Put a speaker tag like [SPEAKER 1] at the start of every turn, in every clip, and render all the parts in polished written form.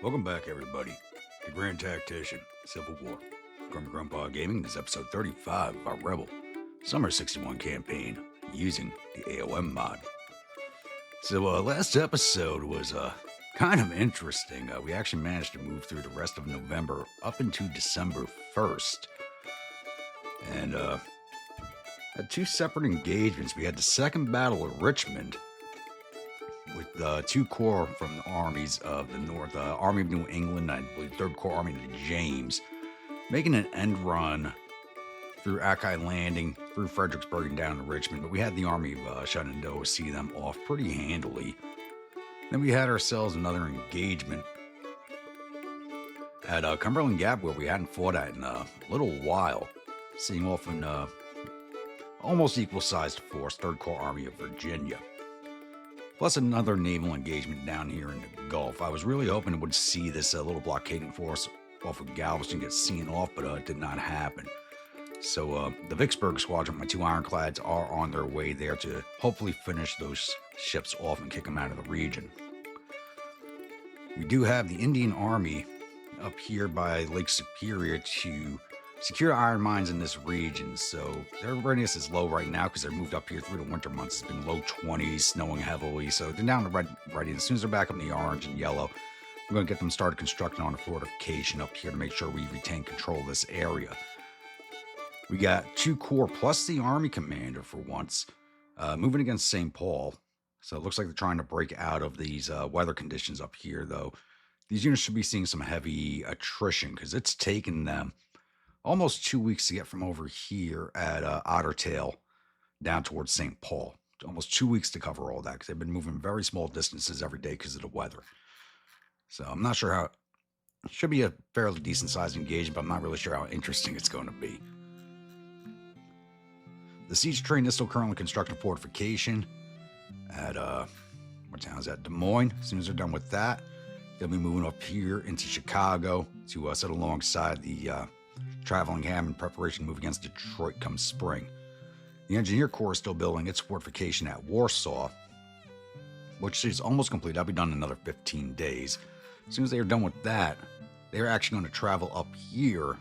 [SPEAKER 1] Welcome back, everybody, to Grand Tactician, Civil War. Grandpa Gaming. This is episode 35 of our Rebel Summer 61 campaign using the a.o.m mod. So, last episode was kind of interesting. We actually managed to move through the rest of November up into December 1st. And had two separate engagements. We had the Second Battle of Richmond with two corps from the armies of the North, Army of New England, I believe 3rd Corps Army of the James, making an end run through Akai Landing, through Fredericksburg and down to Richmond. But we had the Army of Shenandoah see them off pretty handily. Then we had ourselves another engagement at Cumberland Gap, where we hadn't fought at in a little while, seeing off an almost equal-sized force, 3rd Corps Army of Virginia. Plus another naval engagement down here in the Gulf. I was really hoping it would see this little blockading force off of Galveston get seen off, but it did not happen. So the Vicksburg Squadron, my 2 ironclads, are on their way there to hopefully finish those ships off and kick them out of the region. We do have the Indian Army up here by Lake Superior to secure iron mines in this region, so their readiness is low right now because they're moved up here through the winter months. It's been low 20s, snowing heavily, so they're down to red ready. As soon as they're back up in the orange and yellow, we're going to get them started constructing on a fortification up here to make sure we retain control of this area. We got 2 corps plus the Army commander for once, moving against St. Paul. So it looks like they're trying to break out of these weather conditions up here, though. These units should be seeing some heavy attrition because it's taken them almost 2 weeks to get from over here at Ottertail down towards St. Paul. Almost 2 weeks to cover all that because they've been moving very small distances every day because of the weather. So I'm not sure how. It should be a fairly decent sized engagement, but I'm not really sure how interesting it's going to be. The siege train is still currently constructing a fortification at what town is that? Des Moines. As soon as they're done with that, they'll be moving up here into Chicago to sit alongside the traveling ham in preparation to move against Detroit come spring. The Engineer Corps is still building its fortification at Warsaw, which is almost complete. That'll be done in another 15 days. As soon as they are done with that, they're actually going to travel up here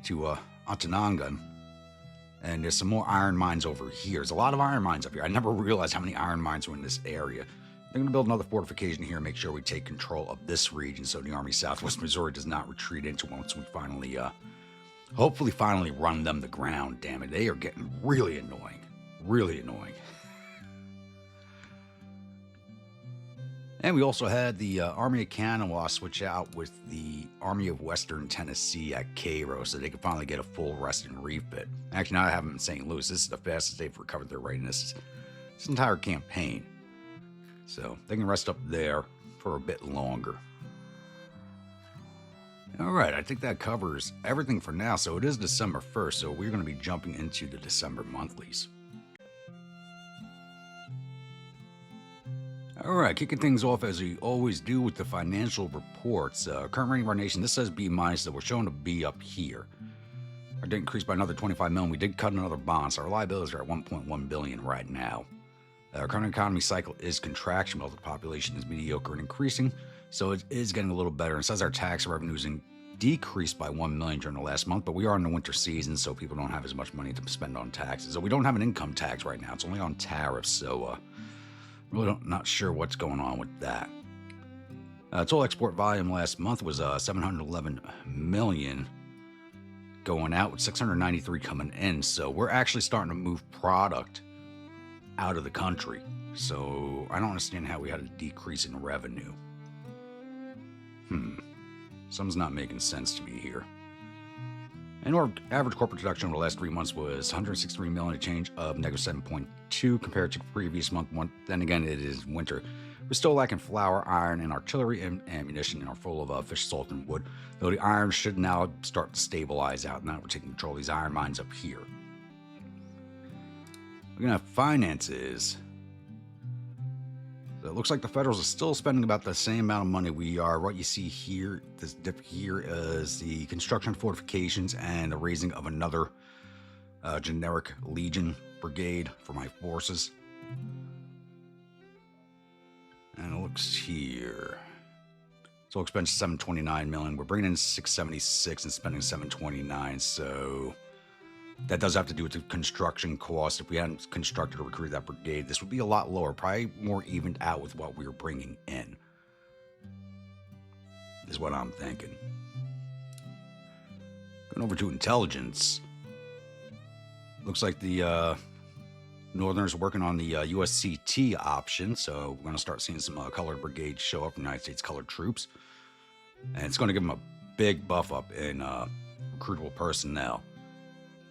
[SPEAKER 1] to Ontonagon, and there's some more iron mines over here. There's a lot of iron mines up here. I never realized how many iron mines were in this area. They're going to build another fortification here and make sure we take control of this region so the Army Southwest Missouri does not retreat into once we finally hopefully finally run them to ground. Damn it, they are getting really annoying. Really annoying. And we also had the Army of Kanawha switch out with the Army of Western Tennessee at Cairo so they could finally get a full rest and refit. Actually, now I have them in St. Louis. This is the fastest they've recovered their readiness this entire campaign. So they can rest up there for a bit longer. All right, I think that covers everything for now. So it is December 1st, so we're going to be jumping into the December monthlies. All right, kicking things off as we always do with the financial reports. Current rating of our nation, this says B-, so we're showing a B up here. Our debt increased by another 25 million. We did cut another bond, so our liabilities are at 1.1 billion right now. Our current economy cycle is contraction, while the population is mediocre and increasing, so it is getting a little better. It says our tax revenues decreased by 1 million during the last month, but we are in the winter season, so people don't have as much money to spend on taxes. So we don't have an income tax right now. It's only on tariffs, so really not sure what's going on with that. Total export volume last month was 711 million going out, with 693 coming in. So we're actually starting to move product out of the country. So I don't understand how we had a decrease in revenue. Something's not making sense to me here. And our average corporate production over the last 3 months was 163 million, a change of -7.2 compared to the previous month. Then again, it is winter. We're still lacking flour, iron, and artillery and ammunition, and are full of fish, salt, and wood. Though the iron should now start to stabilize out. Now we're taking control of these iron mines up here. Looking at finances, so it looks like the Federals are still spending about the same amount of money we are. What you see here, this dip here, is the construction of fortifications and the raising of another generic Legion brigade for my forces. And it looks here. So expense 729 million. We're bringing in 676 and spending 729. So that does have to do with the construction cost. If we hadn't constructed or recruited that brigade, this would be a lot lower, probably more evened out with what we were bringing in, is what I'm thinking. Going over to intelligence. Looks like the Northerners are working on the USCT option, so we're going to start seeing some colored brigades show up from United States colored troops. And it's going to give them a big buff up in recruitable personnel.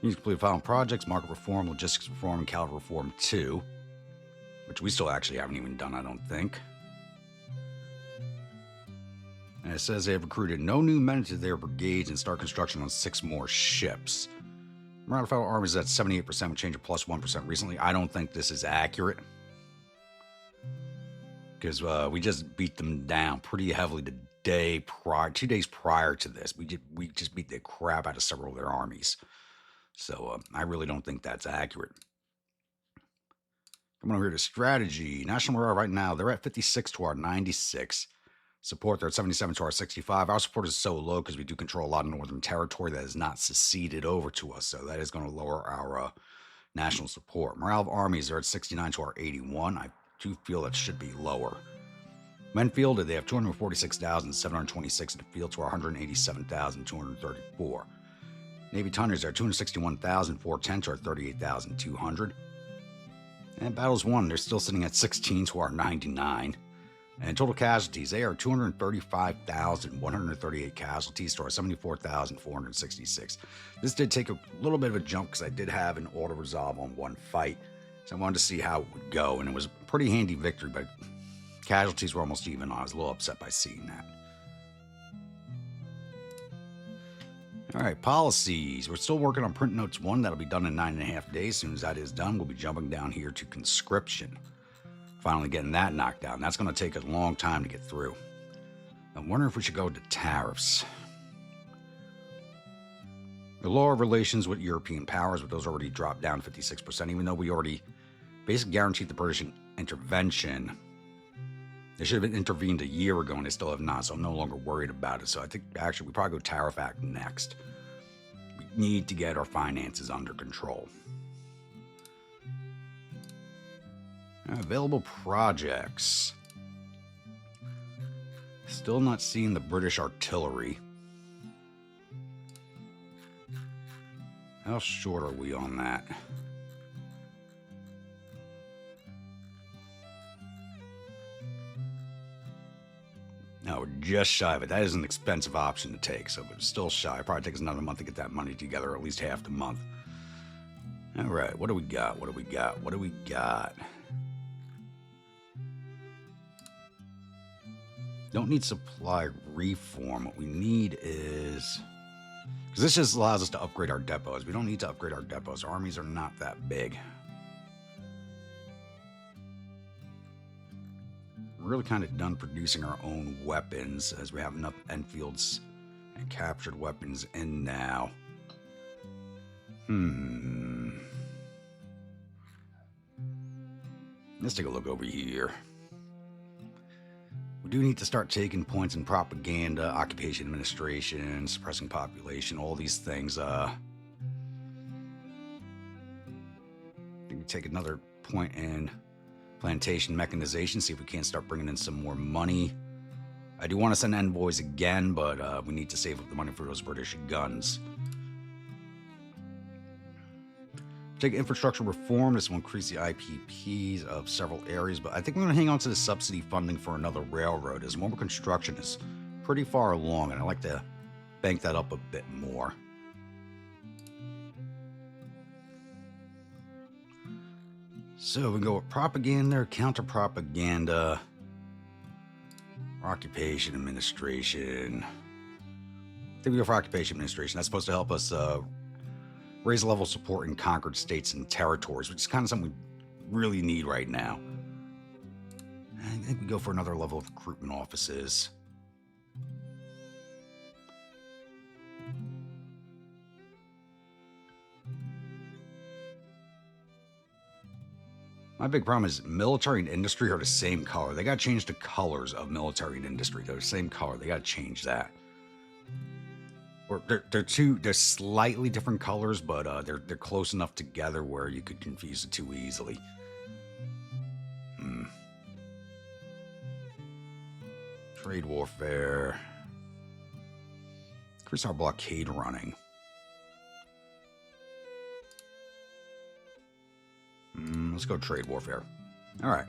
[SPEAKER 1] Needs to complete the following projects: market reform, logistics reform, and caliber reform 2, which we still actually haven't even done, I don't think. And it says they have recruited no new men to their brigades and start construction on 6 more ships. Morale of Federal Army is at 78% with change of plus 1% recently. I don't think this is accurate, because we just beat them down pretty heavily the day prior, 2 days prior to this. We just beat the crap out of several of their armies. So I really don't think that's accurate. Coming over here to strategy. National morale right now, they're at 56 to our 96. Support, they're at 77 to our 65. Our support is so low because we do control a lot of northern territory that is not seceded over to us. So that is going to lower our national support. Morale of armies, they're at 69 to our 81. I do feel that should be lower. Men fielded, they have 246,726 in the field to our 187,234. Navy tonners are 261,410 to our 38,200. And battles won, they're still sitting at 16 to our 99. And total casualties, they are 235,138 casualties to our 74,466. This did take a little bit of a jump because I did have an auto resolve on one fight. So I wanted to see how it would go, and it was a pretty handy victory, but casualties were almost even. I was a little upset by seeing that. All right, policies. We're still working on print notes 1. That'll be done in 9.5 days. As soon as that is done, we'll be jumping down here to conscription. Finally getting that knocked down. That's going to take a long time to get through. I'm wondering if we should go to tariffs. The law of relations with European powers, but those already dropped down 56%, even though we already basically guaranteed the British intervention. They should have intervened a year ago, and they still have not, so I'm no longer worried about it. So I think, actually, we probably go Tariff Act next. We need to get our finances under control. Available projects. Still not seeing the British artillery. How short are we on that? No, we're just shy of it. That is an expensive option to take, so it's still shy. It probably takes another month to get that money together, or at least half the month. All right, what do we got? What do we got? What do we got? Don't need supply reform. What we need is... because this just allows us to upgrade our depots. We don't need to upgrade our depots. Our armies are not that big. We're really kind of done producing our own weapons, as we have enough Enfields and captured weapons in now. Let's take a look over here. We do need to start taking points in propaganda, occupation administration, suppressing population, all these things. I think we take another point in plantation mechanization, see if we can't start bringing in some more money. I do want to send envoys again, but we need to save up the money for those British guns. Take infrastructure reform. This will increase the IPPs of several areas, but I think we're going to hang on to the subsidy funding for another railroad, as mobile construction is pretty far along, and I'd like to bank that up a bit more. So we go with propaganda, counter-propaganda, occupation administration. I think we go for occupation administration. That's supposed to help us raise the level of support in conquered states and territories, which is kind of something we really need right now. I think we go for another level of recruitment offices. My big problem is military and industry are the same color. They got to change the colors of military and industry. They're the same color. They got to change that. Or they're slightly different colors, but they're close enough together where you could confuse the two easily. Trade warfare. Increase our blockade running. Let's go trade warfare. All right.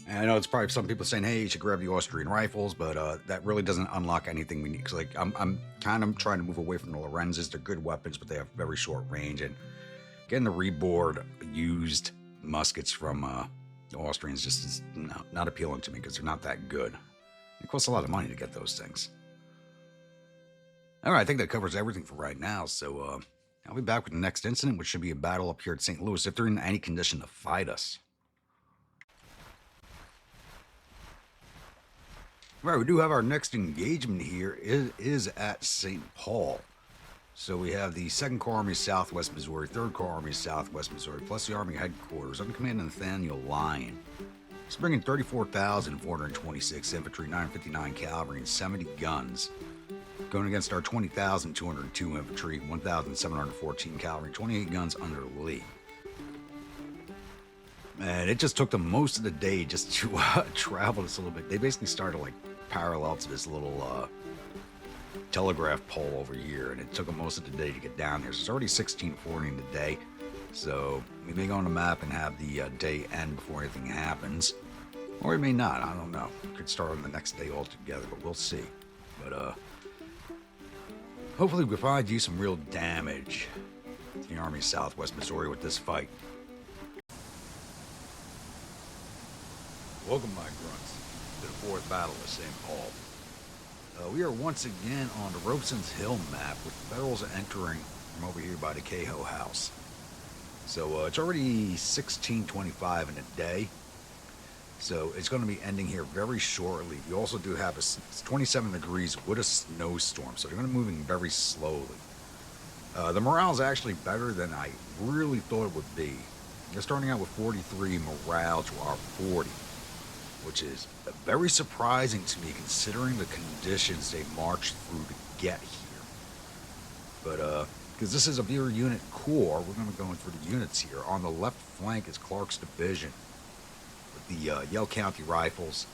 [SPEAKER 1] And I know it's probably some people saying, "Hey, you should grab the Austrian rifles," but that really doesn't unlock anything we need. Because like I'm kind of trying to move away from the Lorenzes. They're good weapons, but they have very short range. And getting the reboard used muskets from the Austrians just is not appealing to me because they're not that good. It costs a lot of money to get those things. All right, I think that covers everything for right now. So I'll be back with the next incident, which should be a battle up here at St. Louis, if they're in any condition to fight us. All right, we do have our next engagement here. It is at St. Paul. So we have the 2nd Corps Army Southwest Missouri, 3rd Corps Army Southwest Missouri, plus the Army Headquarters under command of Nathaniel Lyon. It's bringing 34,426 infantry, 959 cavalry, and 70 guns. Going against our 20,202 infantry, 1,714 cavalry, 28 guns under Lee. And it just took them most of the day just to travel this a little bit. They basically started like parallel to this little telegraph pole over here, and it took them most of the day to get down here. So it's already 16:40 in the day, so we may go on the map and have the day end before anything happens, or we may not. I don't know. Could start on the next day altogether, but we'll see. But hopefully we find you some real damage to the Army Southwest Missouri with this fight. Welcome, my grunts, to the 4th Battle of St. Paul. We are once again on the Robeson's Hill map, with the Federals entering from over here by the Cahoe House. So it's already 16:25 in the day, so it's going to be ending here very shortly. We also do have it's 27 degrees with a snowstorm, so they're going to be moving very slowly. The morale is actually better than I really thought it would be. They're starting out with 43 morale to our 40. Which is very surprising to me considering the conditions they marched through to get here. But, because this is a Veer unit corps, we're going to go in through the units here. On the left flank is Clark's division, with the Yell County Rifles,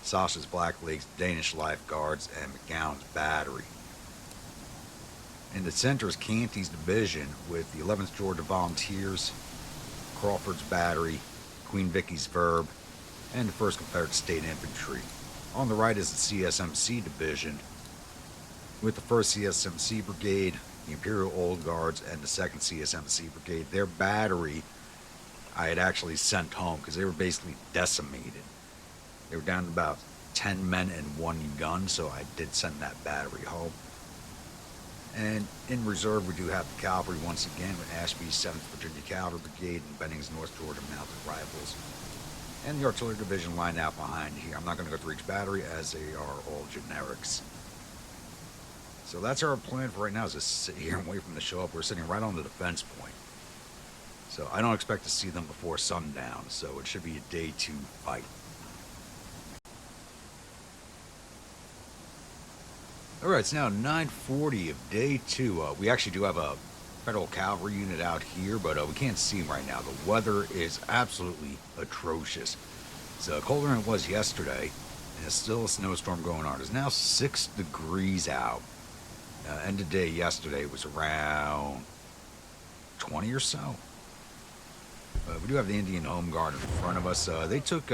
[SPEAKER 1] Sasha's Black Leagues, Danish Life Guards, and McGowan's Battery. In the center is Canty's division, with the 11th Georgia Volunteers, Crawford's Battery, Queen Vicky's Verb, and the 1st Confederate State Infantry. On the right is the CSMC Division, with the 1st CSMC Brigade, the Imperial Old Guards, and the 2nd CSMC Brigade. Their battery I had actually sent home because they were basically decimated. They were down to about 10 men and 1 gun, so I did send that battery home. And in reserve, we do have the cavalry once again with Ashby's 7th Virginia Cavalry Brigade and Benning's North Georgia Mounted Rifles. And the artillery division lined out behind here. I'm not going to go through each battery as they are all generics. So that's our plan for right now, is to sit here and wait for them to show up. We're sitting right on the defense point. So I don't expect to see them before sundown, so it should be a day 2 fight. Alright, it's now 9:40 of day 2. We actually do have a Federal cavalry unit out here, but we can't see them right now. The weather is absolutely atrocious. It's colder than it was yesterday, and there's still a snowstorm going on. It's now 6 degrees out. End of day yesterday was around 20 or so. We do have the Indian Home Guard in front of us. They took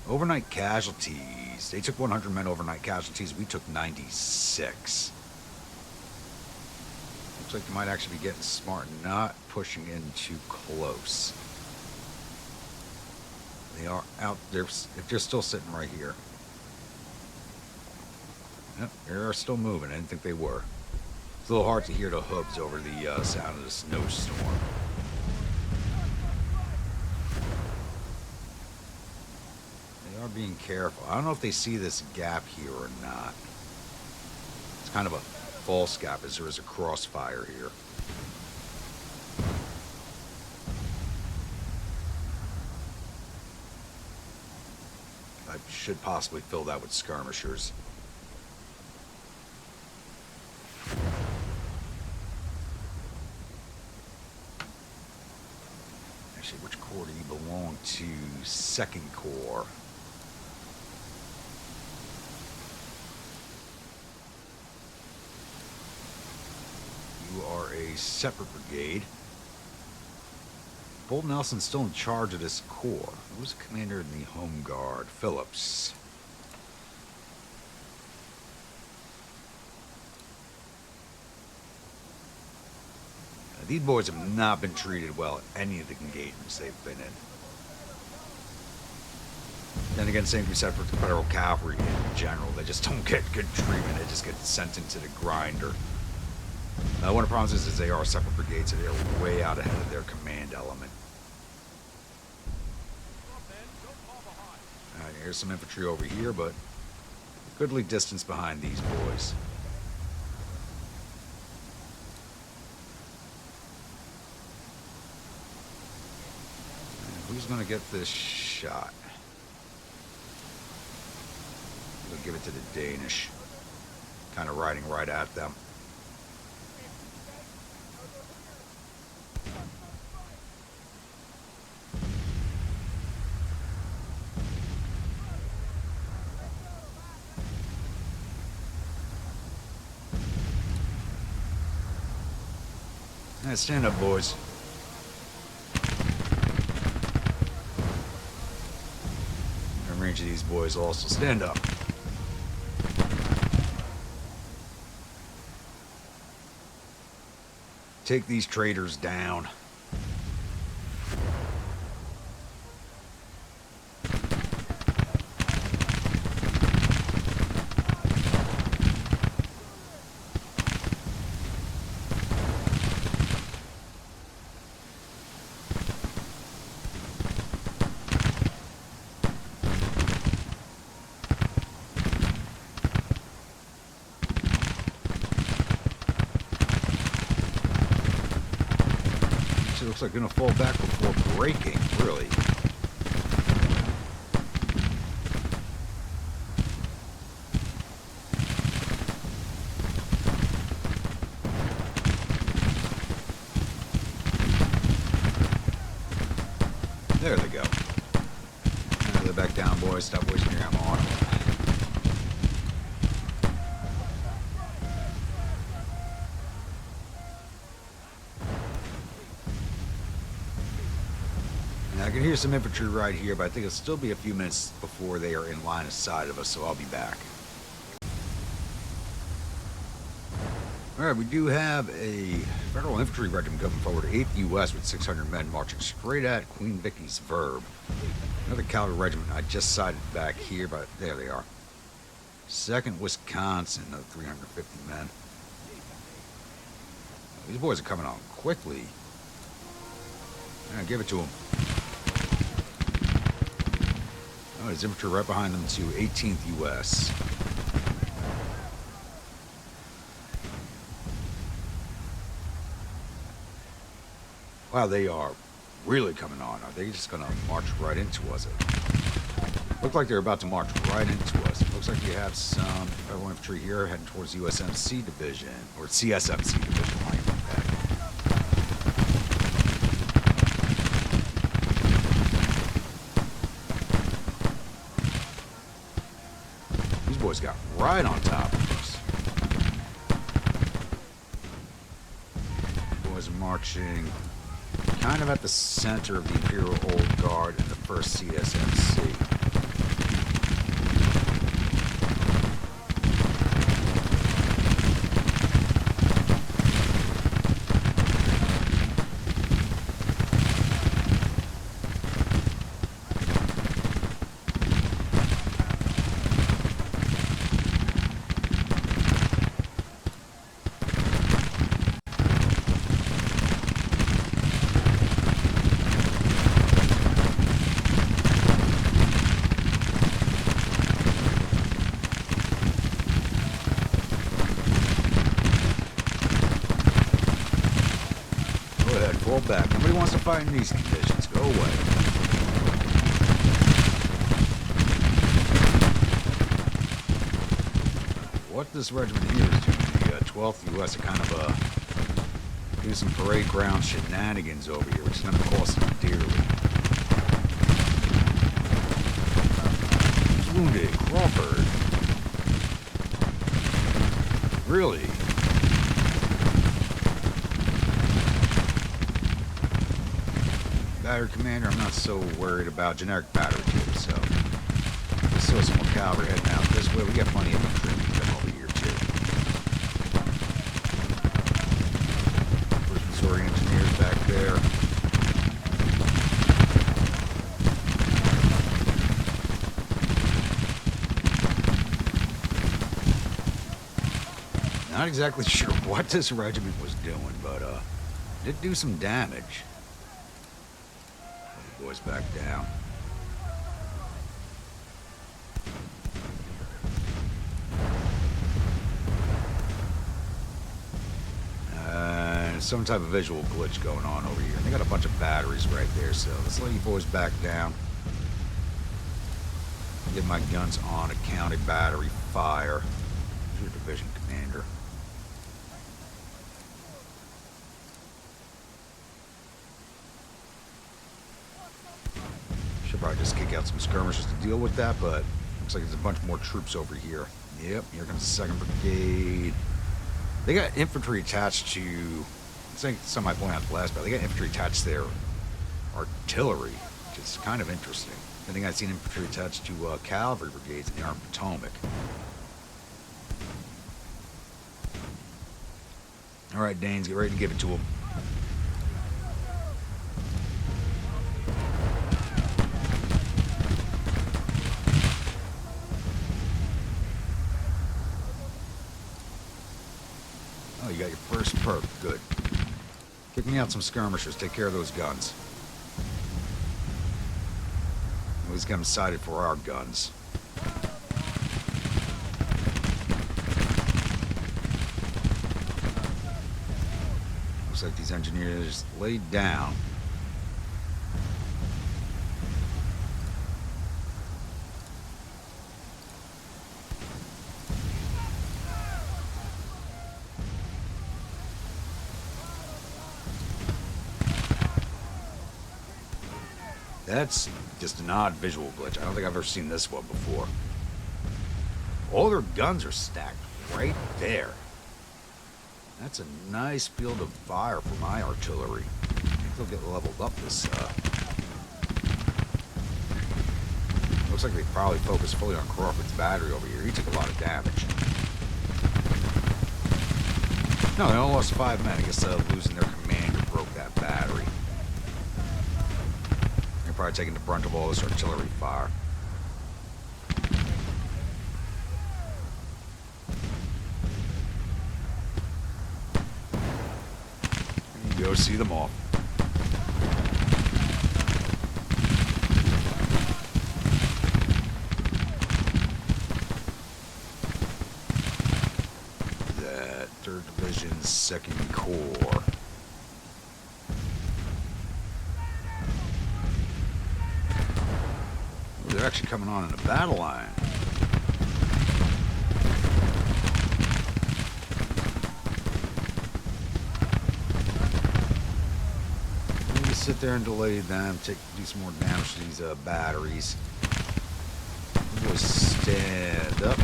[SPEAKER 1] overnight casualties. They took 100 men overnight casualties. We took 96. Looks like they might actually be getting smart, not pushing in too close. They are out there. If they're still sitting right here. Yep, they're still moving. I didn't think they were. It's a little hard to hear the hooves over the sound of the snowstorm. They are being careful. I don't know if they see this gap here or not. It's kind of a false gap as there is a crossfire here. I should possibly fill that with skirmishers. Actually, which corps do you belong to? 2nd Corps. You are a separate brigade. Bull Nelson's still in charge of this corps. Who's the commander in the Home Guard? Phillips. Now, these boys have not been treated well at any of the engagements they've been in. Then again, same can be said for the Federal Cavalry in general. They just don't get good treatment. They just get sent into the grinder. One of the problems is they are separate brigades, so they're way out ahead of their command element. Alright, here's some infantry over here, but goodly distance behind these boys. And who's going to get this shot? We'll give it to the Danish. Kind of riding right at them. Stand up, boys. And range of these boys also. Stand up. Take these traitors down. Looks like gonna fall back before breaking, really. There they go. Now they're back down, boys. Stop wasting your ammo on them. I can hear some infantry right here, but I think it'll still be a few minutes before they are in line of sight of us, so I'll be back. Alright, we do have a Federal Infantry Regiment coming forward, 8th U.S. with 600 men marching straight at Queen Vicky's Verb. Another cavalry regiment I just sighted back here, but there they are. 2nd Wisconsin, another 350 men. These boys are coming on quickly. Give it to them. Oh, there's infantry right behind them too. 18th U.S. Wow, they are really coming on. Are they just going to march right into us? Looked like they're about to march right into us. It looks like you have some Federal infantry here heading towards USMC Division, or CSMC Division. Boys got right on top of us. Boys are marching kind of at the center of the Imperial Old Guard and the 1st CSMC. fight in these conditions. Go away. What this regiment here is doing, the 12th U.S. are kind of doing some parade ground shenanigans over here, which is going to cost them dearly. Wounded Crawford. Really? Battery commander, I'm not so worried about. Generic battery too, so there's still some more cavalry heading out this way. We got plenty of infantry over here too. First Missouri engineers back there. Not exactly sure what this regiment was doing, but did do some damage. Boys back down. Some type of visual glitch going on over here. And they got a bunch of batteries right there, so let's let you boys back down. Get my guns on a counted battery fire. Here's your division commander. Should probably just kick out some skirmishers to deal with that, but looks like there's a bunch more troops over here. Yep, here comes the 2nd Brigade. They got infantry attached to, I think some might point out the last battle, they got infantry attached to their artillery, which is kind of interesting. I think I've seen infantry attached to cavalry brigades in the Army of Potomac. Alright, Danes, get ready to give it to them. Oh, you got your first perk. Good. Kick me out some skirmishers. Take care of those guns. At least get them sighted for our guns. Looks like these engineers laid down. That's just an odd visual glitch. I don't think I've ever seen this one before. All their guns are stacked right there. That's a nice field of fire for my artillery. I think they'll get leveled up this, Looks like they probably focused fully on Crawford's battery over here. He took a lot of damage. No, they only lost 5 men. I guess losing their commander broke that battery. They're probably taking the brunt of all this artillery fire. You go see them all. That 3rd Division's 2nd Corps. They're actually coming on in a battle line. We just sit there and delay them, do some more damage to these batteries. We'll stand up.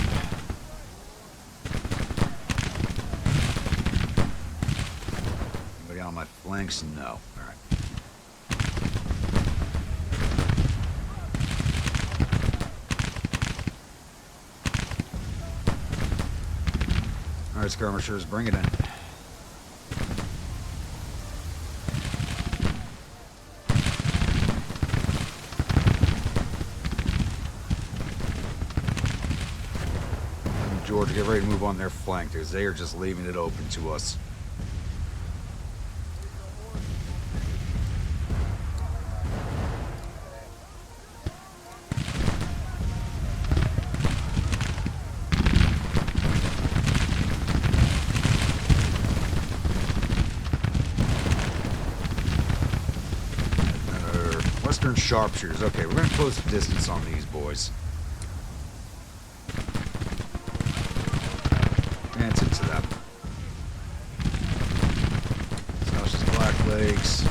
[SPEAKER 1] Anybody on my flanks? No. Alright, skirmishers, bring it in. And Georgia, get ready to move on their flank, because they are just leaving it open to us. Western sharpshooters. Okay, we're going to close the distance on these boys. Advance into them. South's Black Lakes.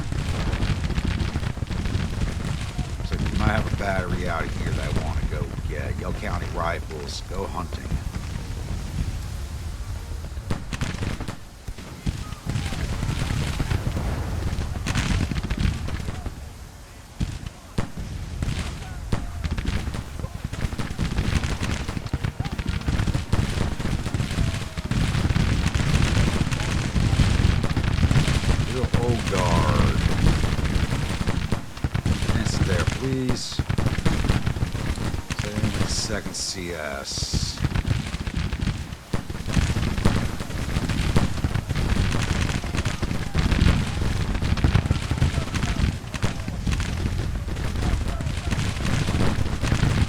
[SPEAKER 1] Looks like we might have a battery out here that I want to go get. Yell County Rifles. Go hunting. Second CS.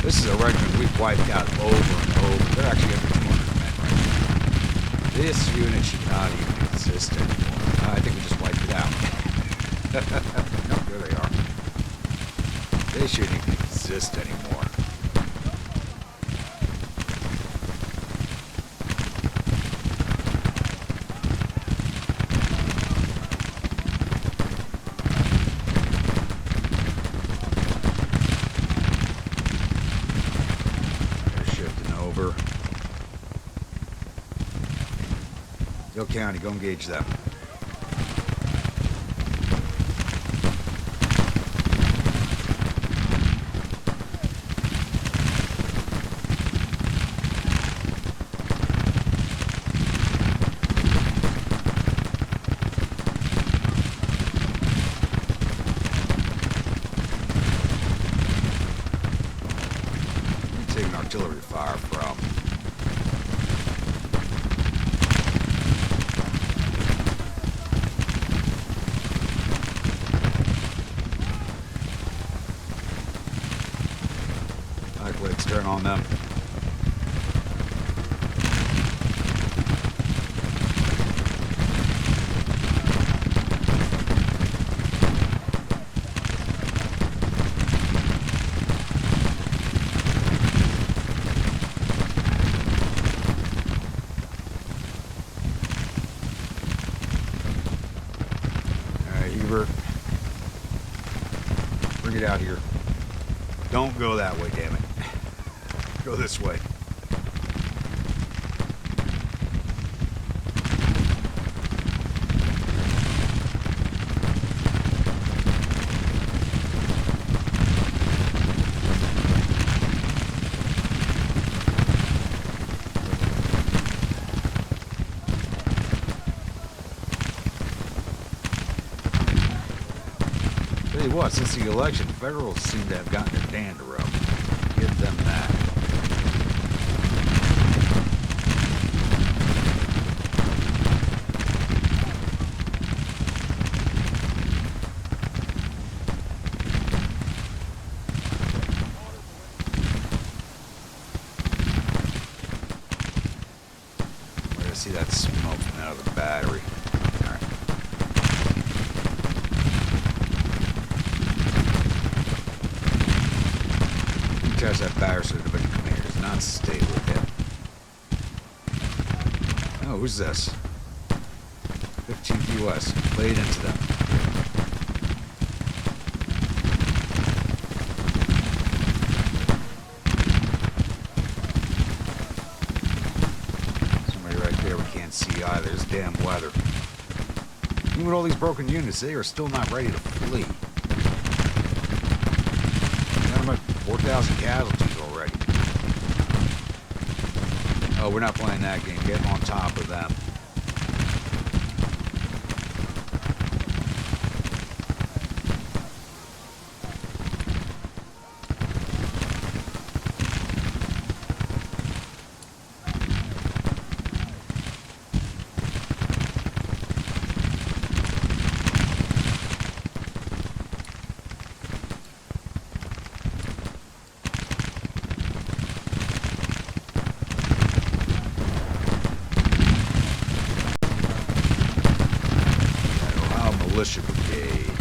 [SPEAKER 1] This is a regiment we've wiped out over and over. They're actually under 200 men right now. This unit should not even exist anymore. I think we just wiped it out. Nope, there they are. They shouldn't even exist anymore. Go County, go engage them. Taking artillery fire from. Let's turn on them. Alright, Hubert. Bring it out here. Don't go that way, damn it. Go this way. Tell you what, since the election, federals seem to have gotten their dander up. Give them that. See that smoke coming out of the battery. Alright. You touch that battery so the division commander does not stay with him. Oh, who's this? 15th US. Play it into them. See either. It's damn weather. Even with all these broken units, they are still not ready to flee. Got about 4,000 casualties already. Oh, we're not playing that game. Get on top of them. Militia Brigade.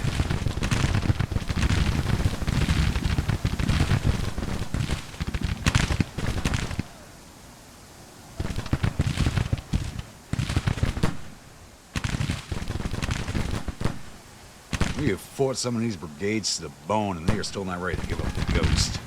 [SPEAKER 1] fought some of these brigades to the bone, and they are still not ready to give up the ghost.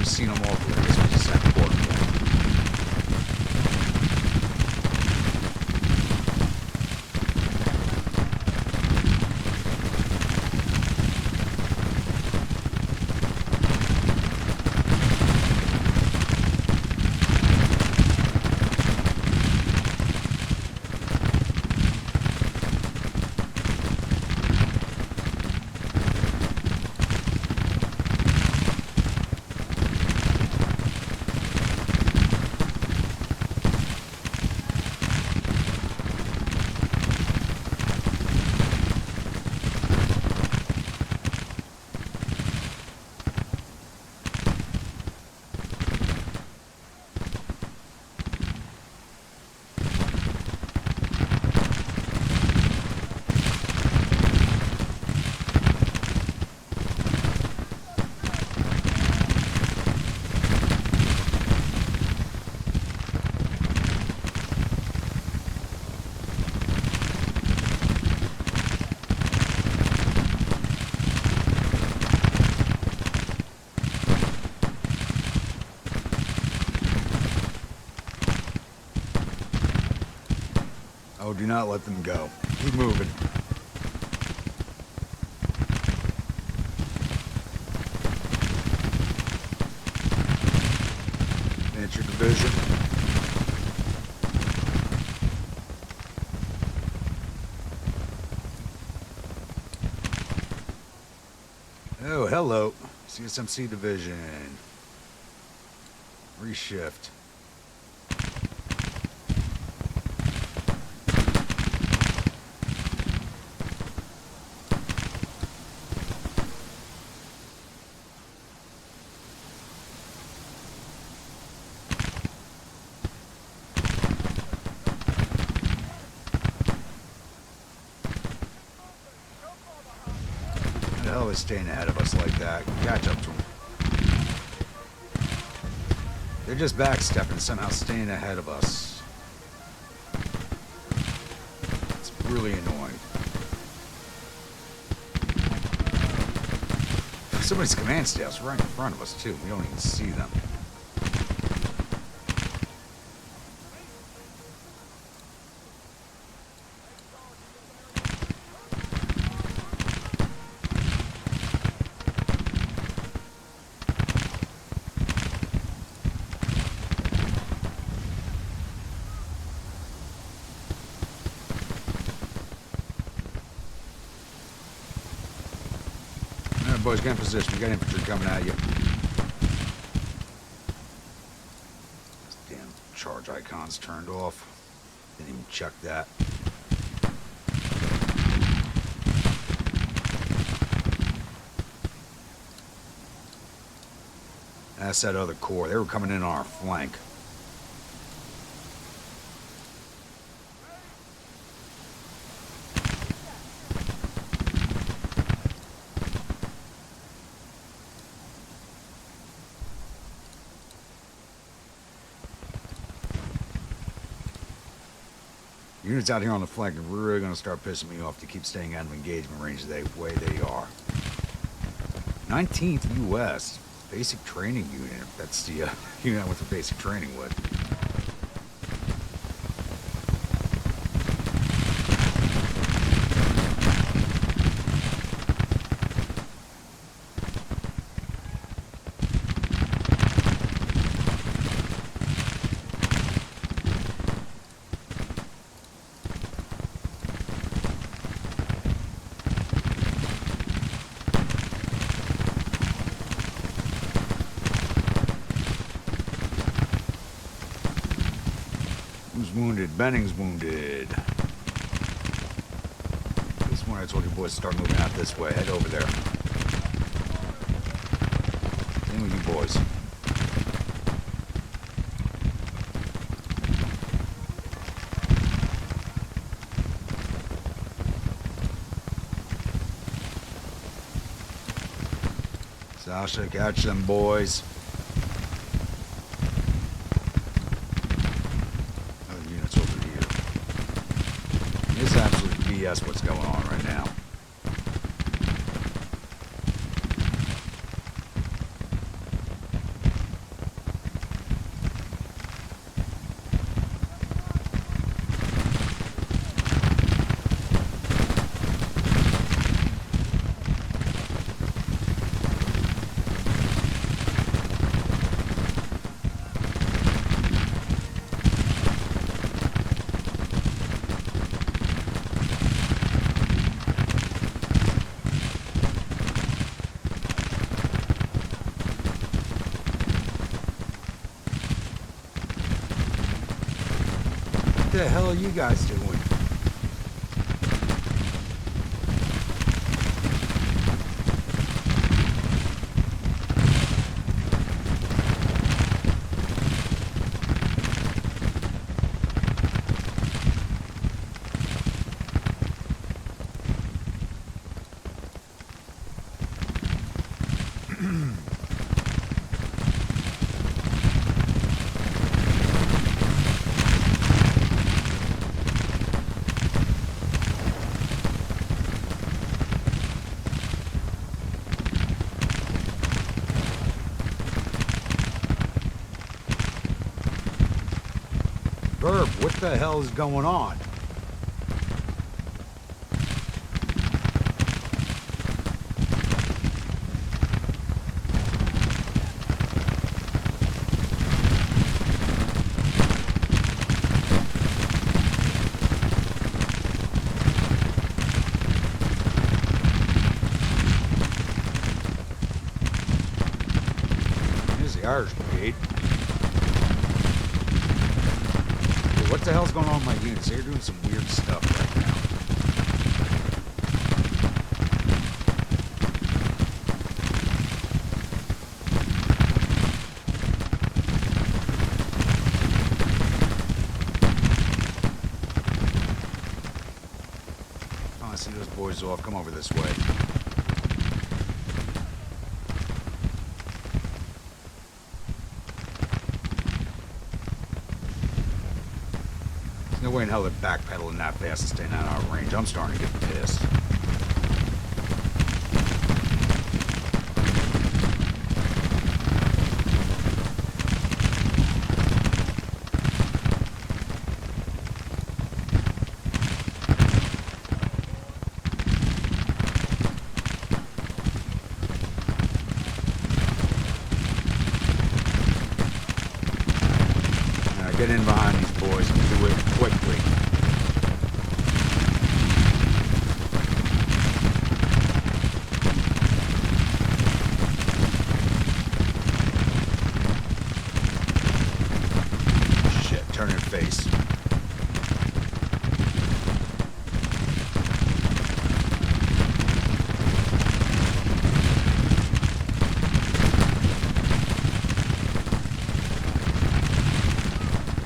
[SPEAKER 1] Seen them all for this was just that important one. Oh, do not let them go. Keep moving. Infantry division. Oh, hello. CSMC division. Reshift. How the hell are they staying ahead of us like that? Catch up to them. They're just backstepping, somehow staying ahead of us. It's really annoying. Somebody's command staff's right in front of us, too. We don't even see them. Boys, get in position. We got infantry coming at you. This damn charge icon's turned off. Didn't even check that. That's that other corps. They were coming in on our flank. Units out here on the flank are really going to start pissing me off to keep staying out of engagement range the way they are. 19th U.S. Basic training unit. That's the unit I went to basic training with. Wounded. Benning's wounded. This one I told you boys to start moving out this way. Head over there. action, boys. Sasha, catch them, boys. Other units over here. It's absolute BS what's going on right now. What the hell are you guys doing? Verb, what the hell is going on? Here's the Irish Brigade. What the hell's going on with my units? They're doing some weird stuff right now. Oh, I see those boys off. Come over this way. No way in hell they're backpedaling that fast and staying out of our range. I'm starting to get pissed. Get in behind these boys and do it quickly. Shit, turn and face.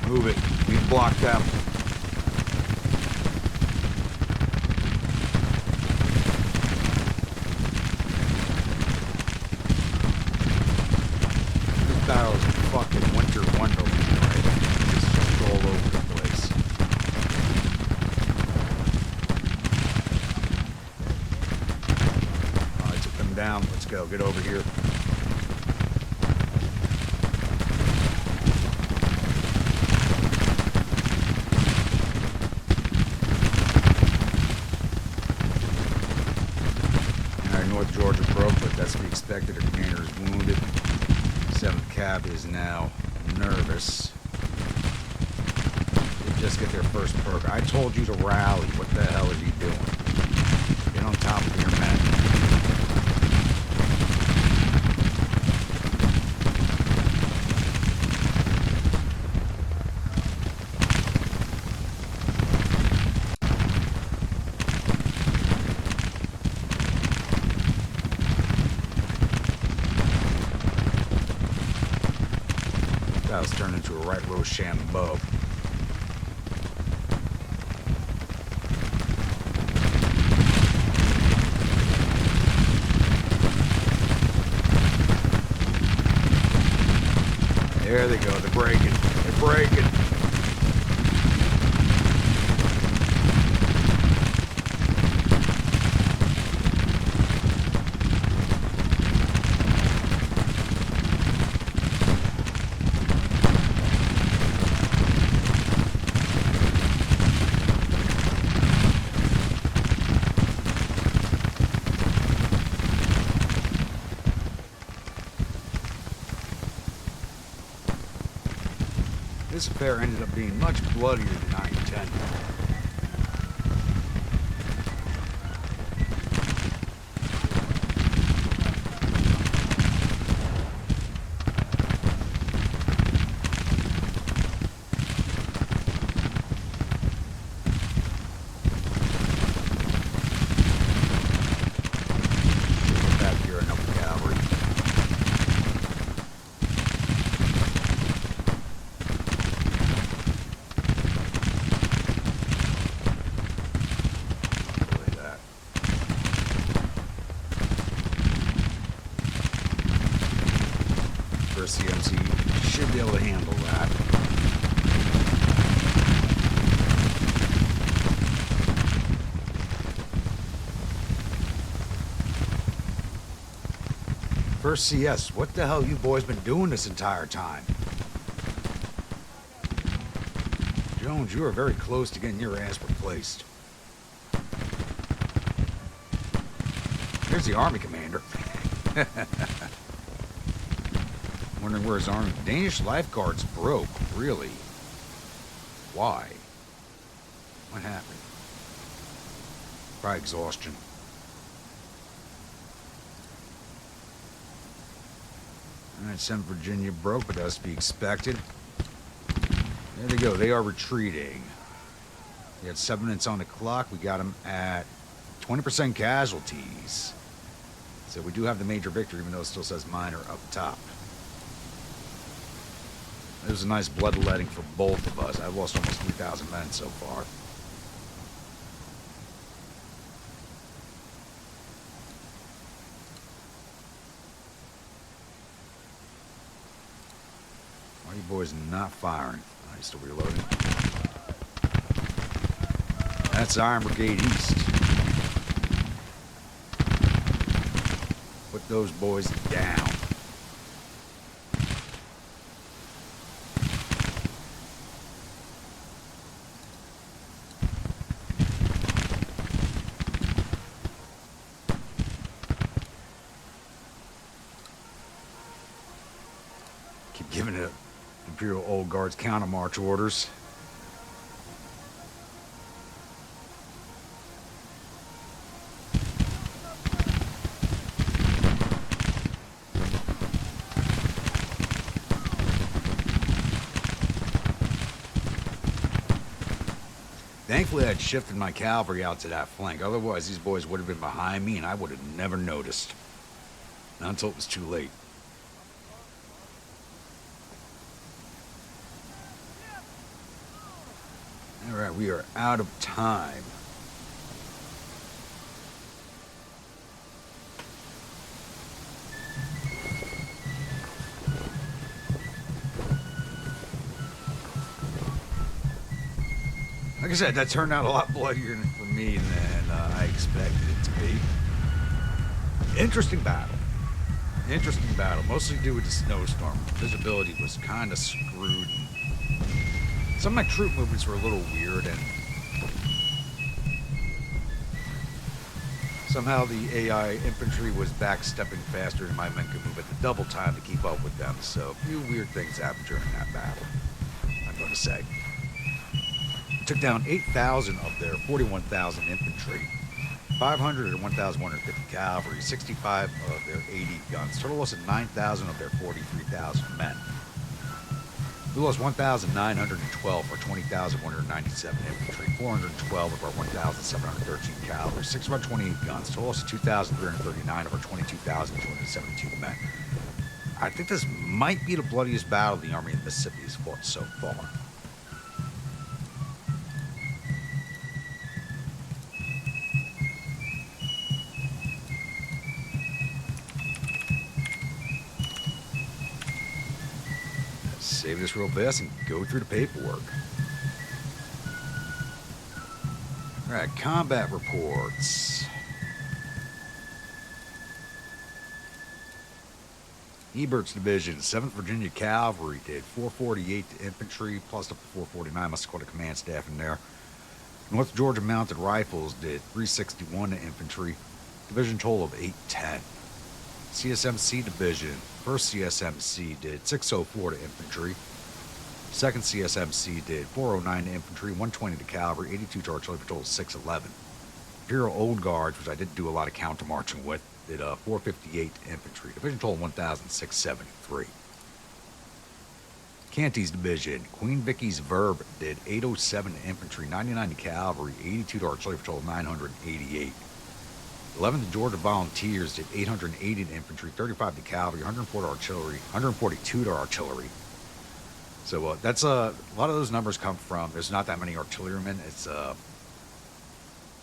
[SPEAKER 1] Move it. We've blocked them. This battle is a fucking winter wonderland, right? It's just all over the place. Oh, I took them down. Let's go. Get over here. North Georgia broke, but that's to be expected. Our commander is wounded. 7th Cav is now nervous. They just get their first perk. I told you to rally. What the hell are you doing? Get on top of your men. It's turned into a right Rochambeau. There they go. They're breaking. They're breaking. This affair ended up being much bloodier than I intended. Back here in Upper Calvary. CMC should be able to handle that. First CS, what the hell you boys been doing this entire time? Jones, you are very close to getting your ass replaced. Here's the Army commander. Wondering where his army. Danish lifeguards broke. Really? Why? What happened? Probably exhaustion. Alright, Central Virginia broke, but that's to be expected. There they go. They are retreating. We had 7 minutes on the clock. We got them at 20% casualties. So we do have the major victory, even though it still says minor up top. It was a nice bloodletting for both of us. I've lost almost 3,000 men so far. Why are you boys not firing? Are you still reloading? That's Iron Brigade East. Put those boys down. Giving it Imperial Old Guard's counter-march orders. Thankfully, I'd shifted my cavalry out to that flank. Otherwise, these boys would have been behind me, and I would have never noticed. Not until it was too late. Alright, we are out of time. Like I said, that turned out a lot bloodier for me than I expected it to be. Interesting battle. Interesting battle, mostly due to the snowstorm. Visibility was kind of screwed. Some of my troop movements were a little weird, and somehow the AI infantry was backstepping faster than my men could move at the double time to keep up with them. So a few weird things happened during that battle, I'm going to say. Took down 8,000 of their 41,000 infantry, 500 and 1,150 cavalry, 65 of their 80 guns. Total loss of 9,000 of their 43,000 men. We lost 1,912 for 20,197 infantry, 412 of our 1,713 cavalry, 6 of our 28 guns. Total loss of 2,339 of our 22,272 men. I think this might be the bloodiest battle the Army of the Mississippi has fought so far. Let's save this real fast and go through the paperwork. All right, combat reports. Ebert's Division, 7th Virginia Cavalry did 448 to infantry, plus up to 449. Must have caught a command staff in there. North Georgia Mounted Rifles did 361 to infantry, division total of 810. CSMC Division, 1st CSMC did 604 to infantry. 2nd CSMC did 409 to infantry, 120 to cavalry, 82 to artillery, for total of 611. Imperial Old Guards, which I did do a lot of counter marching with, did 458 to infantry, division total 1,673. Canty's Division, Queen Vicky's Verb did 807 to infantry, 99 to cavalry, 82 to artillery, for total 988. 11th Georgia Volunteers did 880 to infantry, 35 to cavalry, 104 to artillery, 142 to artillery. So that's a lot of those numbers come from, there's not that many artillerymen. It's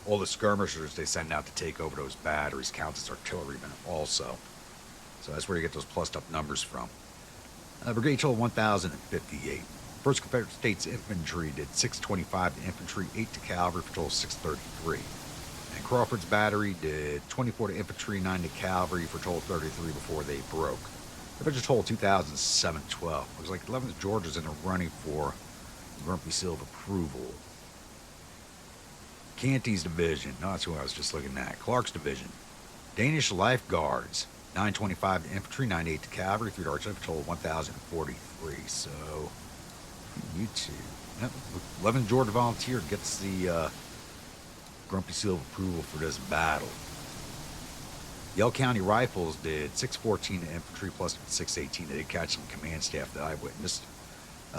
[SPEAKER 1] all the skirmishers they send out to take over those batteries counts as artillerymen also. So that's where you get those plussed up numbers from. Brigade total 1,058. 1st Confederate States Infantry did 625 to infantry, 8 to cavalry, for total 633. And Crawford's Battery did 24 to infantry, 9 to cavalry, for total 33 before they broke. Division total 2,712. Looks like 11th Georgia's in the running for Grumpy Seal of approval. Canty's Division, no, that's who I was just looking at. Clark's Division, Danish Lifeguards, 925 to infantry, 98 to cavalry, 3 to artillery, for total 1,043. So, you two. Yep. 11th Georgia Volunteer gets the Grumpy Seal of approval for this battle. Yell County Rifles did 614 to infantry, plus 618. They did catch some command staff that I witnessed.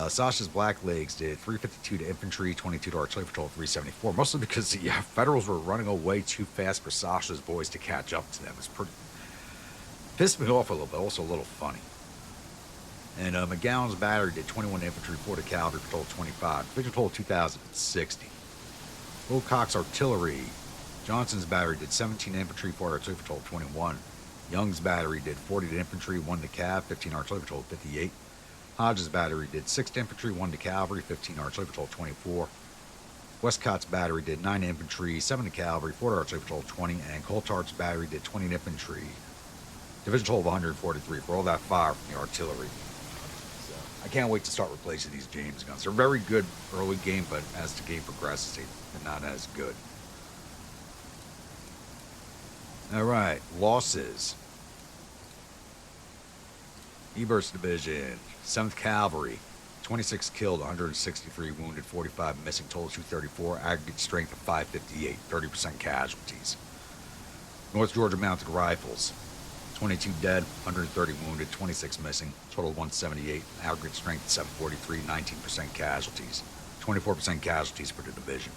[SPEAKER 1] Sasha's Blacklegs did 352 to infantry, 22 to artillery, for total 374. Mostly because the Federals were running away too fast for Sasha's boys to catch up to them. It's pretty pissed me off a little bit, also a little funny. And McGowan's Battery did 21 to infantry, 4 to cavalry, for total 25. Division total 2,060. Wilcox Artillery, Johnson's Battery did 17 infantry, 4 artillery, for total 21. Young's Battery did 40 to infantry, 1 to cav, 15 artillery, for total 58. Hodges' Battery did 6 to infantry, 1 to cavalry, 15 artillery, for total 24. Westcott's Battery did 9 to infantry, 7 to cavalry, 4 to artillery, for total 20. And Coulthard's Battery did 20 to infantry. Division total of 143 for all that fire from the artillery. So I can't wait to start replacing these James guns. They're very good early game, but as the game progresses, they're not as good. All right, losses. Ebert's Division, 7th Cavalry, 26 killed, 163 wounded, 45 missing, total 234, aggregate strength of 558, 30% casualties. North Georgia Mounted Rifles, 22 dead, 130 wounded, 26 missing, total 178, aggregate strength 743, 19% casualties, 24% casualties for the division.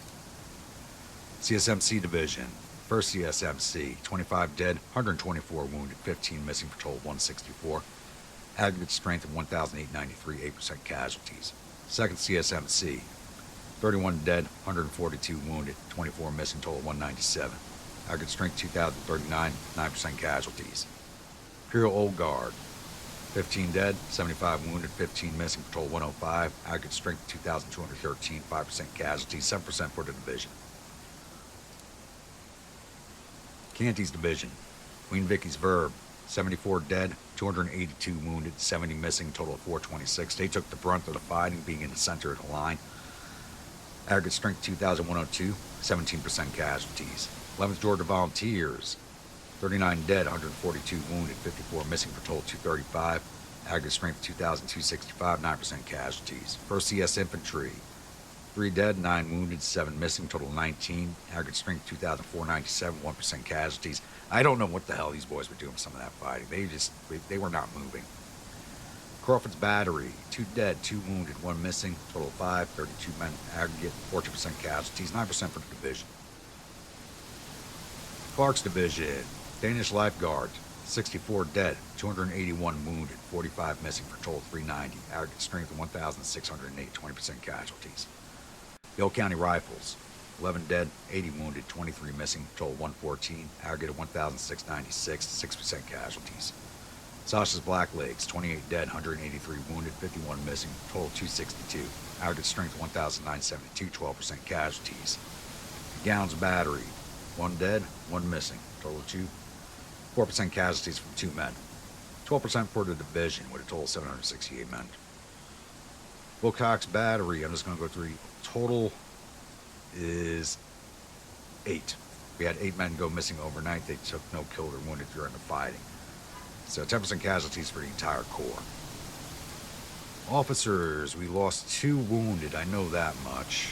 [SPEAKER 1] CSMC Division, 1st CSMC, 25 dead, 124 wounded, 15 missing, for total 164, aggregate strength of 1,893, 8% casualties. 2nd CSMC, 31 dead, 142 wounded, 24 missing, total 197. Aggregate strength 2,039, 9% casualties. Imperial Old Guard, 15 dead, 75 wounded, 15 missing, for total 105. Aggregate strength 2,213, 5% casualties, 7% for the division. Canty's Division, Queen Vicky's Verb, 74 dead, 282 wounded, 70 missing, total of 426. They took the brunt of the fighting, being in the center of the line. Aggregate strength 2,102, 17% casualties. 11th Georgia Volunteers, 39 dead, 142 wounded, 54 missing, for total 235. Aggregate strength 2,265, 9% casualties. 1st CS Infantry, 3 dead, 9 wounded, 7 missing, total 19. Aggregate strength 2,497, 1% casualties. I don't know what the hell these boys were doing with some of that fighting. They were not moving. Crawford's Battery, 2 dead, 2 wounded, 1 missing, total 5, 32 men aggregate, 14% casualties, 9% for the division. Clark's Division, Danish Lifeguards, 64 dead, 281 wounded, 45 missing for a total of 390. Aggregate strength of 1,608, 20% casualties. Yale County Rifles, 11 dead, 80 wounded, 23 missing, total 114. Aggregate of 1,696, 6% casualties. Sasha's Blacklegs, 28 dead, 183 wounded, 51 missing, total 262. Aggregate strength of 1,972, 12% casualties. Gowns Battery, 1 dead, 1 missing, total of 2. 4% casualties from 2 men. 12% for the division with a total of 768 men. Wilcox Battery, I'm just going to go through. Total is 8. We had 8 men go missing overnight. They took no killed or wounded during the fighting. So 10% casualties for the entire corps. Officers, we lost 2 wounded. I know that much.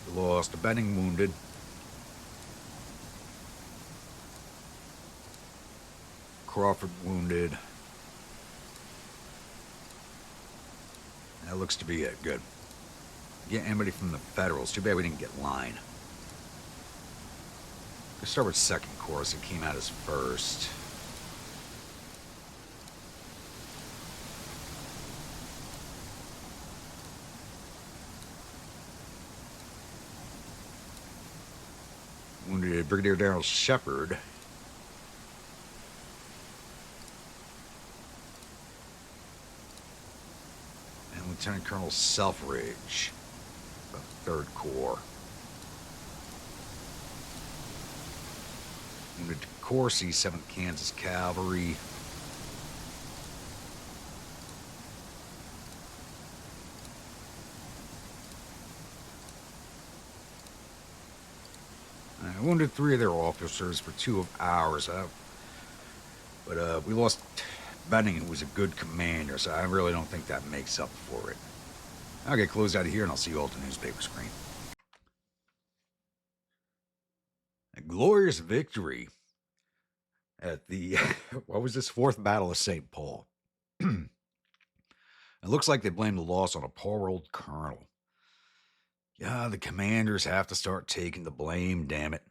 [SPEAKER 1] We lost a Benning wounded. Crawford wounded. That looks to be it. Good. Get anybody from the Federals. Too bad we didn't get line. Let's start with second course. It came out as first. Wounded Brigadier Daryl Shepard. And Lieutenant Colonel Selfridge, the 3rd Corps. Wounded Corsi, 7th Kansas Cavalry. I wounded 3 of their officers for 2 of ours. But we lost Benning, who was a good commander, so I really don't think that makes up for it. I'll get closed out of here, and I'll see you all at the newspaper screen. A glorious victory at the, what was this, 4th Battle of St. Paul. It looks like they blamed the loss on a poor old colonel. Yeah, the commanders have to start taking the blame, damn it.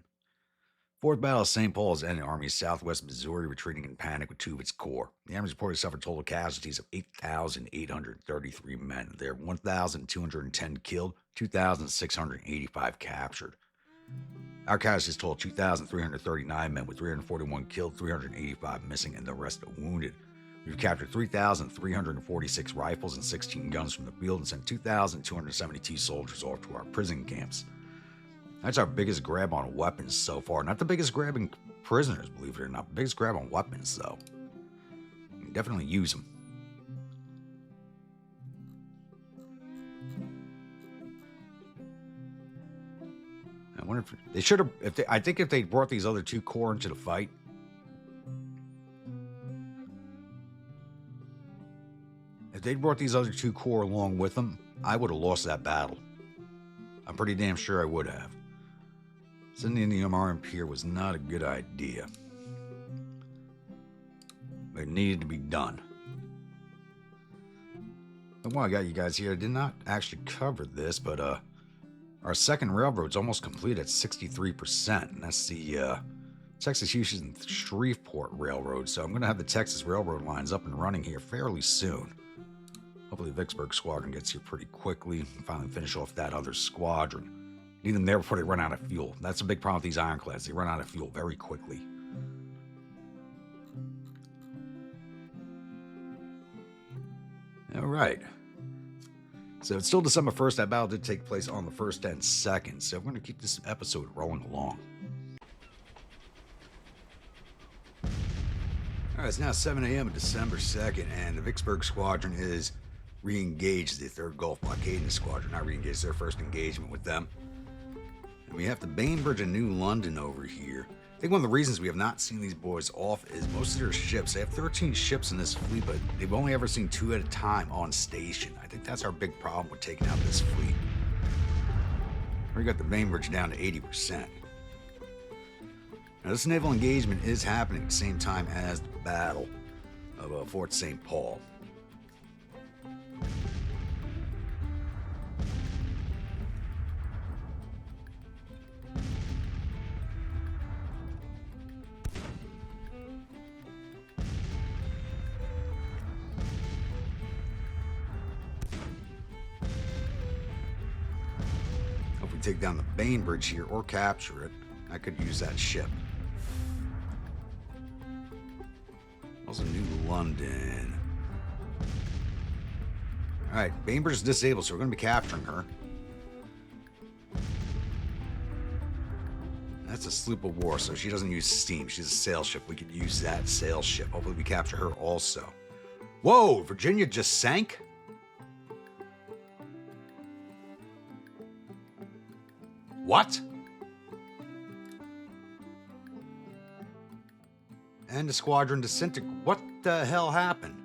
[SPEAKER 1] 4th Battle of St. Paul is ending. Army of Southwest Missouri retreating in panic with 2 of its corps. The Army reported suffered total casualties of 8,833 men. There were 1,210 killed, 2,685 captured. Our casualties totaled 2,339 men, with 341 killed, 385 missing, and the rest wounded. We've captured 3,346 rifles and 16 guns from the field and sent 2,272 soldiers off to our prison camps. That's our biggest grab on weapons so far. Not the biggest grab in prisoners, believe it or not. The biggest grab on weapons, though. You can definitely use them. I wonder if they should have. I think if they brought these other 2 corps into the fight, if they'd brought these other 2 corps along with them, I would have lost that battle. I'm pretty damn sure I would have. Sending the MRM here was not a good idea. But it needed to be done. And while I got you guys here, I did not actually cover this, but our second railroad's almost complete at 63%. And that's the Texas-Houston Shreveport Railroad. So I'm going to have the Texas Railroad lines up and running here fairly soon. Hopefully the Vicksburg Squadron gets here pretty quickly and finally finish off that other squadron. Need them there before they run out of fuel. That's a big problem with these ironclads. They run out of fuel very quickly. All right. So it's still December 1st. That battle did take place on the 1st and 2nd. So we're going to keep this episode rolling along. All right, it's now 7 a.m. on December 2nd, and the Vicksburg Squadron is re-engaged. The 3rd Gulf Blockading Squadron. Not re-engaged. Their first engagement with them. And we have the Bainbridge and New London over here. I think one of the reasons we have not seen these boys off is most of their ships. They have 13 ships in this fleet, but they've only ever seen 2 at a time on station. I think that's our big problem with taking out this fleet. We got the Bainbridge down to 80%. Now, this naval engagement is happening at the same time as the Battle of Fort St. Paul. could take down the Bainbridge here or capture it. I could use that ship. Also New London. Alright, Bainbridge is disabled, so we're going to be capturing her. That's a sloop of war, so she doesn't use steam. She's a sail ship. We could use that sail ship. Hopefully we capture her also. Whoa, Virginia just sank? What? And the squadron disintegrated. What the hell happened?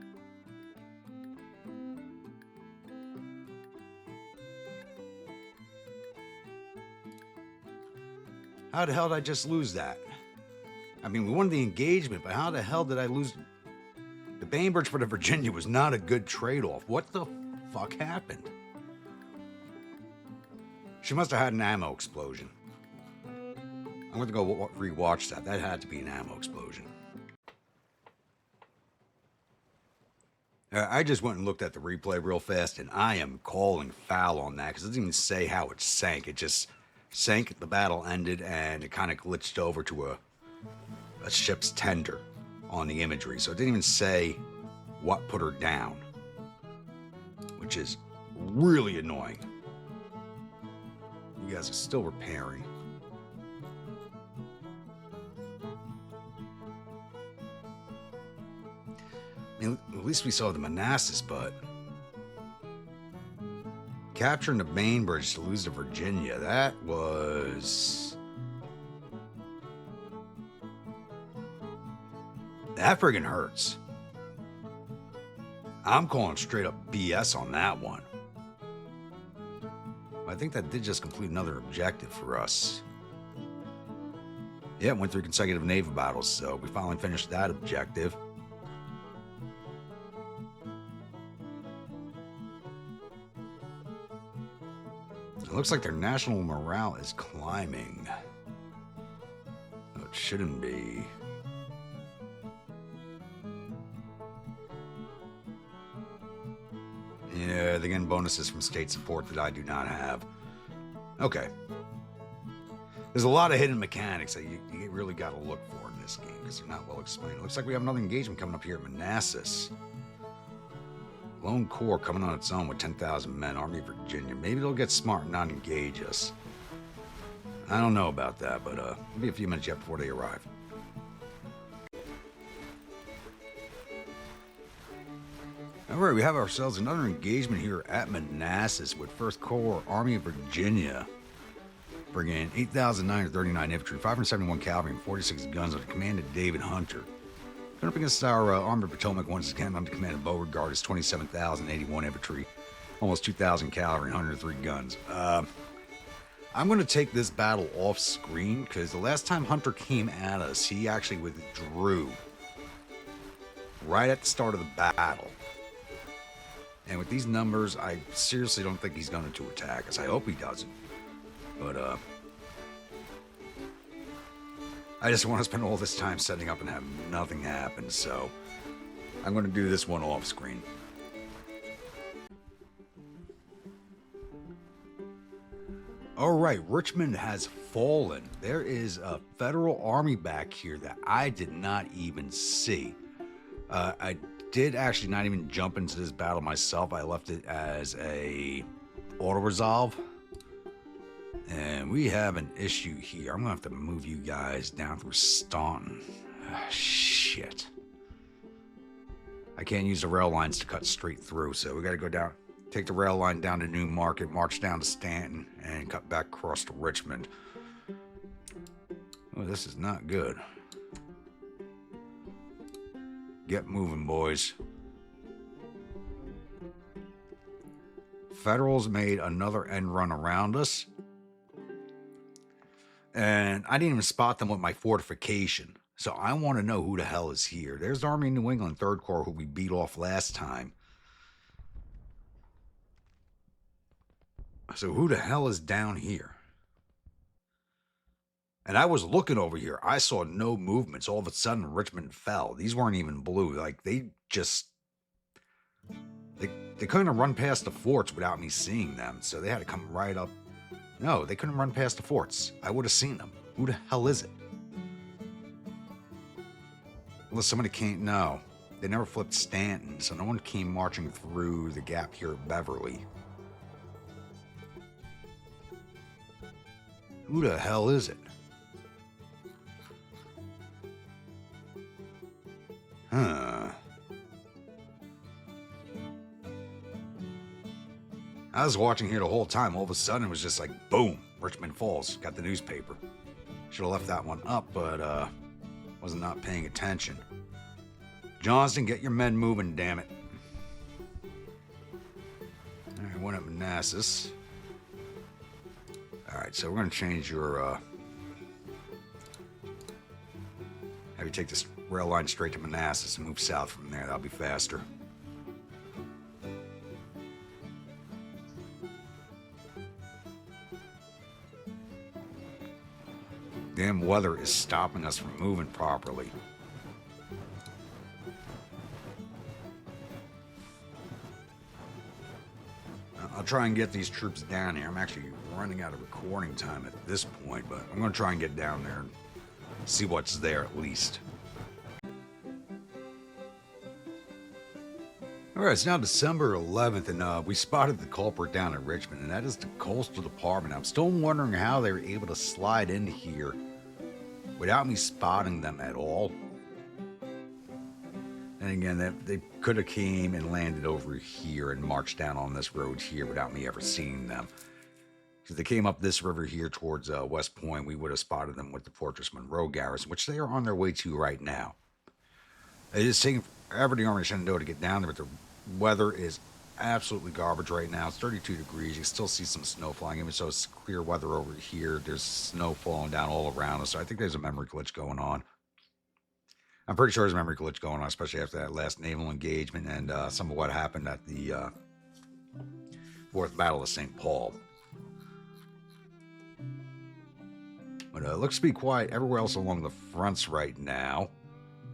[SPEAKER 1] How the hell did I just lose that? I mean, we won the engagement, but how the hell did I lose? The Bainbridge for the Virginia was not a good trade-off. What the fuck happened? She must have had an ammo explosion. I'm going to go rewatch that. That had to be an ammo explosion. I just went and looked at the replay real fast, and I am calling foul on that because it doesn't even say how it sank. It just sank, the battle ended, and it kind of glitched over to a ship's tender on the imagery. So it didn't even say what put her down, which is really annoying. You guys are still repairing. I mean, at least we saw the Manassas, but capturing the Bainbridge to lose to Virginia, that friggin' hurts. I'm calling straight up BS on that one. I think that did just complete another objective for us. Yeah, went through consecutive naval battles, so we finally finished that objective. It looks like their national morale is climbing. Oh, it shouldn't be. Yeah, they're getting bonuses from state support that I do not have. Okay. There's a lot of hidden mechanics that you really got to look for in this game because they're not well explained. It looks like we have another engagement coming up here at Manassas. Lone Corps coming on its own with 10,000 men, Army of Virginia. Maybe they'll get smart and not engage us. I don't know about that, but it'll be a few minutes yet before they arrive. Alright, we have ourselves another engagement here at Manassas with 1st Corps, Army of Virginia. Bringing in 8,939 infantry, 571 cavalry, and 46 guns under the command of David Hunter. Going up against our Army of Potomac once again under the command of Beauregard is 27,081 infantry, almost 2,000 cavalry, and 103 guns. I'm going to take this battle off screen because the last time Hunter came at us, he actually withdrew right at the start of the battle. And with these numbers, I seriously don't think he's going to attack us. I hope he doesn't. But, I just want to spend all this time setting up and have nothing happen, so I'm going to do this one off screen. Alright, Richmond has fallen. There is a federal army back here that I did not even see. I did actually not even jump into this battle myself. I left it as a auto-resolve. And we have an issue here. I'm going to have to move you guys down through Staunton. Shit. I can't use the rail lines to cut straight through, so we got to go down, take the rail line down to Newmarket, march down to Stanton, and cut back across to Richmond. Oh, this is not good. Get moving, boys. Federals made another end run around us. And I didn't even spot them with my fortification. So I want to know who the hell is here. There's the Army of New England 3rd Corps who we beat off last time. So who the hell is down here? And I was looking over here. I saw no movements. All of a sudden, Richmond fell. These weren't even blue. Like, they just... They couldn't have run past the forts without me seeing them. So they had to come right up No, they couldn't run past the forts. I would have seen them. Who the hell is it? Unless somebody can't know. They never flipped Stanton, so no one came marching through the gap here at Beverly. Who the hell is it? Huh. I was watching here the whole time. All of a sudden, it was just like, boom, Richmond Falls. Got the newspaper. Should have left that one up, but was not paying attention. Johnston, get your men moving, damn it. All right, one at Manassas. All right, so we're going to change your... have you take this rail line straight to Manassas and move south from there. That'll be faster. Damn weather is stopping us from moving properly. I'll try and get these troops down here. I'm actually running out of recording time at this point, but I'm going to try and get down there and see what's there at least. All right, it's now December 11th, and we spotted the culprit down at Richmond, and that is the Coastal Department. I'm still wondering how they were able to slide into here without me spotting them at all. And again, they could have came and landed over here and marched down on this road here without me ever seeing them. If they came up this river here towards West Point, we would have spotted them with the Fortress Monroe garrison, which they are on their way to right now. It is taking forever the Army of Shenandoah to get down there, but the weather is absolutely garbage right now. It's 32 degrees. You can still see some snow flying. Even so, it's clear weather over here. There's snow falling down all around us. So I think there's a memory glitch going on. I'm pretty sure there's a memory glitch going on, especially after that last naval engagement and some of what happened at the Fourth Battle of St. Paul. But it looks to be quiet everywhere else along the fronts right now.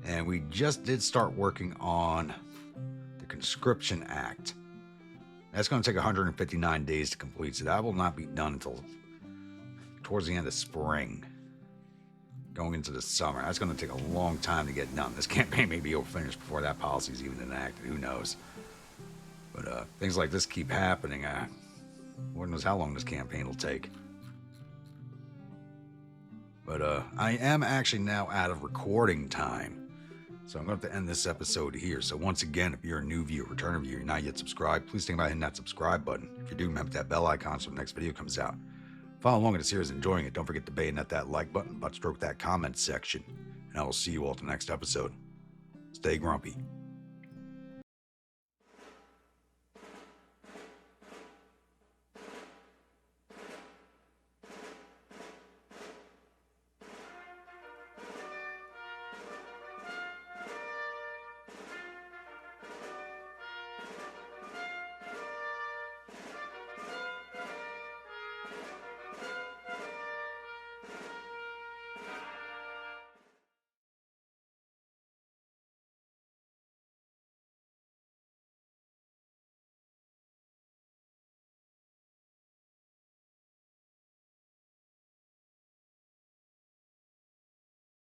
[SPEAKER 1] And we just did start working on the Conscription Act. That's going to take 159 days to complete, so that will not be done until towards the end of spring, going into the summer. That's going to take a long time to get done. This campaign may be finished before that policy is even enacted. Who knows? But things like this keep happening. Lord knows how long this campaign will take. But I am actually now out of recording time. So I'm going to have to end this episode here. So once again, if you're a new viewer, return viewer, you're not yet subscribed, please think about hitting that subscribe button. If you do, remember that bell icon so the next video comes out. Follow along in the series, enjoying it. Don't forget to bayonet that like button, butt stroke that comment section. And I will see you all at the next episode. Stay grumpy.